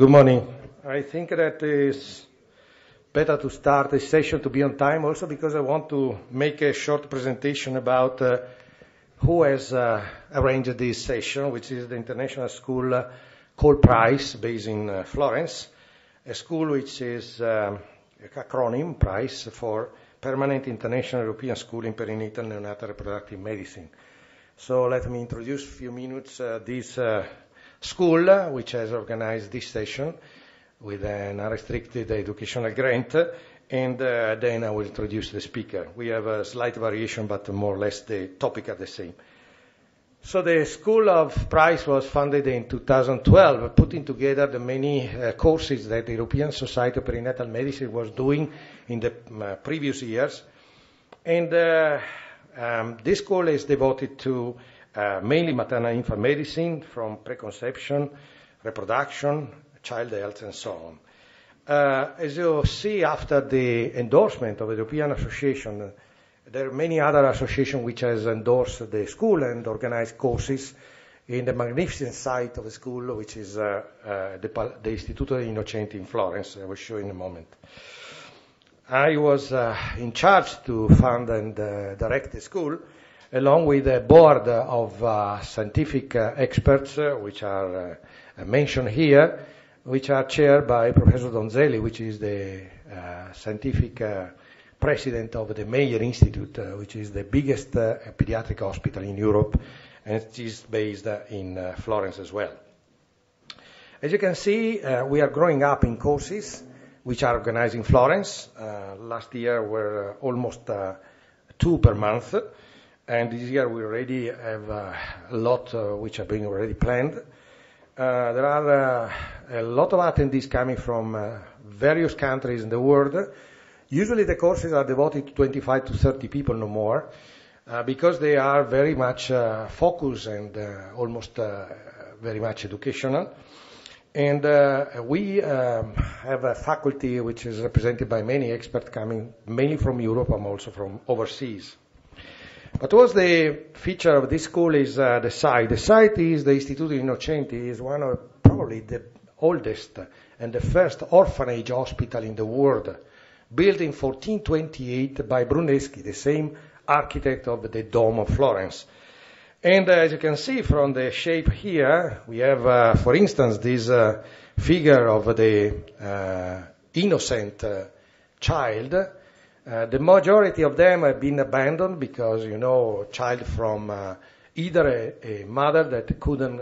Good morning. I think that it's better to start the session to be on time also because I want to make a short presentation about who has arranged this session, which is the international school called PREIS, based in Florence, a school which is acronym PREIS for Permanent International European School in Perinatal Neonatal Reproductive Medicine. So let me introduce a few minutes this school, which has organized this session with an unrestricted educational grant, and then I will introduce the speaker. We have a slight variation, but more or less the topic are the same. So the School of PREIS was founded in 2012, putting together the many courses that the European Society of Perinatal Medicine was doing in the previous years. And this school is devoted to mainly maternal infant medicine, from preconception, reproduction, child health, and so on. As you see, after the endorsement of the European Association, there are many other associations which has endorsed the school and organized courses in the magnificent site of the school, which is the Istituto degli Innocenti in Florence. I will show you in a moment. I was in charge to fund and direct the school, along with a board of scientific experts, which are mentioned here, which are chaired by Professor Donzelli, which is the scientific president of the Meyer Institute, which is the biggest pediatric hospital in Europe, and it is based in Florence as well. As you can see, we are growing up in courses which are organized in Florence. Last year were almost 2 per month, and this year we already have a lot which are being already planned. There are a lot of attendees coming from various countries in the world. Usually the courses are devoted to 25 to 30 people, no more, because they are very much focused and almost very much educational. And we have a faculty which is represented by many experts coming mainly from Europe and also from overseas. But what's the feature of this school is the site. The site is the Istituto degli Innocenti, is one of probably the oldest and the first orphanage hospital in the world, built in 1428 by Brunelleschi, the same architect of the Dome of Florence. And as you can see from the shape here, we have, for instance, this figure of the innocent child. The majority of them have been abandoned because, child from either a mother that couldn't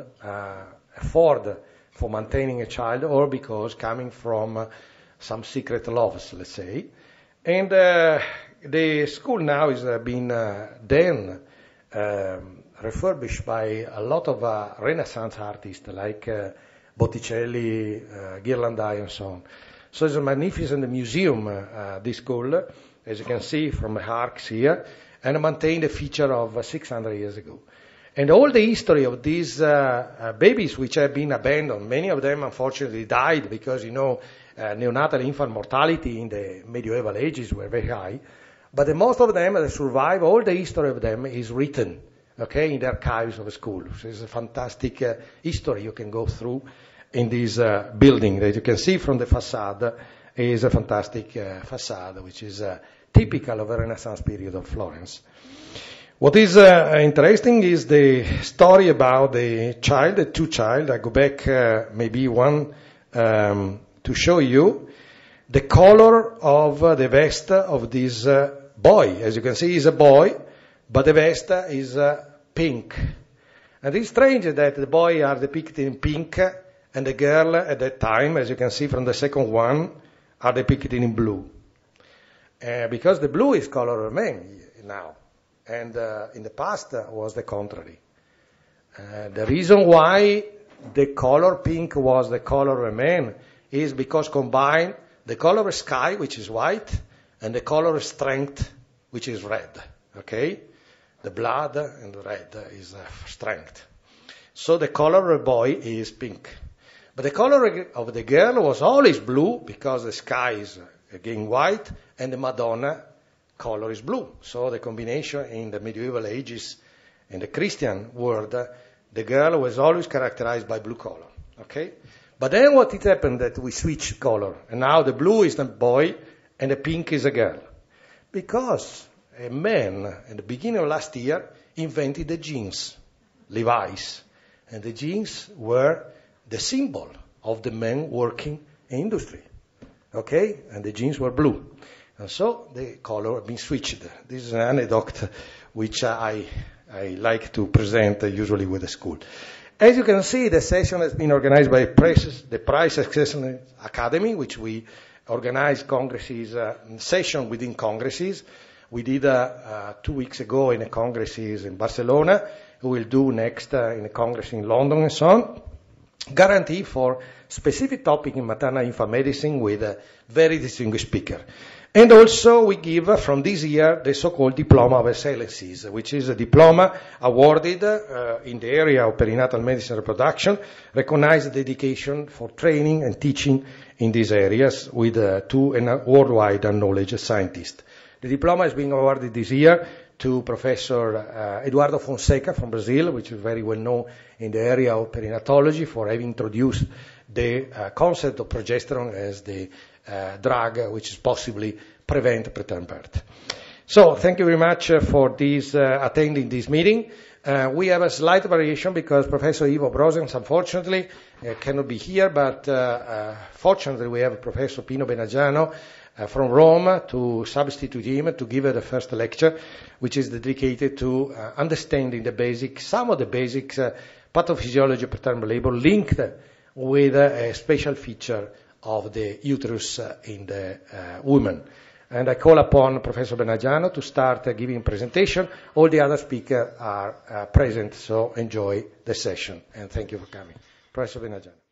afford for maintaining a child, or because coming from some secret loves, let's say. And the school now is being then refurbished by a lot of Renaissance artists like Botticelli, Ghirlandaio, and so on. So it's a magnificent museum, this school, as you can see from the arcs here, and maintained a feature of 600 years ago. And all the history of these babies which have been abandoned, many of them unfortunately died because, neonatal infant mortality in the medieval ages were very high, but the most of them that survive, all the history of them is written, in the archives of the school. So it's a fantastic history you can go through in this building that you can see from the facade. Is a fantastic facade, which is typical of the Renaissance period of Florence. What is interesting is the story about the child, the 2 child. I go back maybe one to show you the color of the vest of this boy. As you can see, he's a boy, but the vest is pink. And it's strange that the boy are depicted in pink, and the girl at that time, as you can see from the second one, are depicted in blue. Because the blue is color of men now, and in the past was the contrary. The reason why the color pink was the color of men is because combined the color of sky, which is white, and the color of strength, which is red. Okay? The blood and the red is strength. So the color of a boy is pink. But the color of the girl was always blue, because the sky is again white, and the Madonna color is blue. So the combination in the medieval ages, in the Christian world, the girl was always characterized by blue color. Okay? But then what it happened that we switched color, and now the blue is the boy and the pink is a girl. Because a man at the beginning of last year invented the jeans, Levi's. And the jeans were the symbol of the men working in industry. Okay? And the jeans were blue. And so the color had been switched. This is an anecdote which I like to present usually with the school. As you can see, the session has been organized by the PREIS International Academy, which we organize congresses, session within congresses. We did 2 weeks ago in a congresses in Barcelona. We will do next in a congress in London and so on. Guarantee for specific topic in maternal infant medicine with a very distinguished speaker. And also we give from this year the so-called Diploma of Excellencies, which is a diploma awarded in the area of perinatal medicine and reproduction, recognize dedication for training and teaching in these areas with to a worldwide knowledge scientist. The diploma is being awarded this year to Professor Eduardo Fonseca from Brazil, which is very well known in the area of perinatology for having introduced the concept of progesterone as the drug which is possibly prevent preterm birth. So thank you very much for this attending this meeting. We have a slight variation because Professor Ivo Brosens, unfortunately, cannot be here, but fortunately we have Professor Pino Benagiano from Rome to substitute him to give the first lecture, which is dedicated to understanding the basics, some of the basics, pathophysiology of preterm labor linked with a special feature of the uterus in the woman. And I call upon Professor Benagiano to start giving a presentation. All the other speakers are present, so enjoy the session. And thank you for coming. Professor Benagiano.